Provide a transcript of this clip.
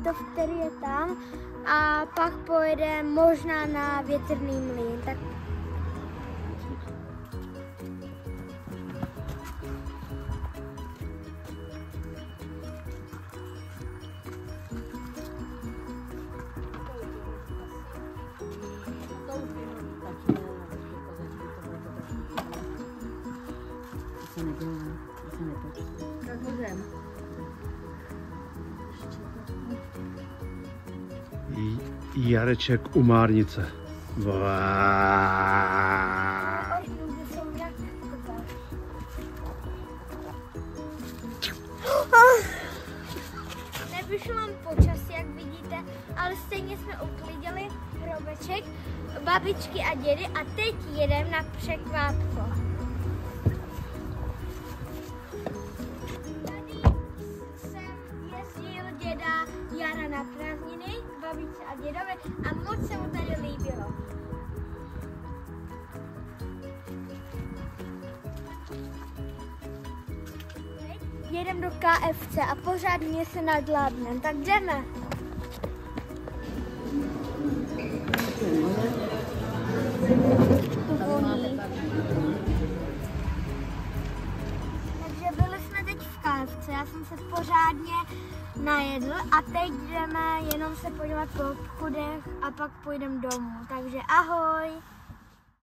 hřbitov, který je tam, a pak pojedeme možná na větrný mlýn. Tak Jareček u Márnice. nevyšlo nám počasí, jak vidíte, ale stejně jsme uklidili hrobeček babičky a dědy a teď jedeme na překvápko. Jara na prázdniny k babičce a dědovi a moc se mu tady líbilo. Jedeme do KFC a pořádně se nadlábneme, tak jdeme. Takže byli jsme teď v KFC, já jsem se pořádně najedl a teď jdeme jenom se podívat po obchodech a pak půjdeme domů. Takže ahoj!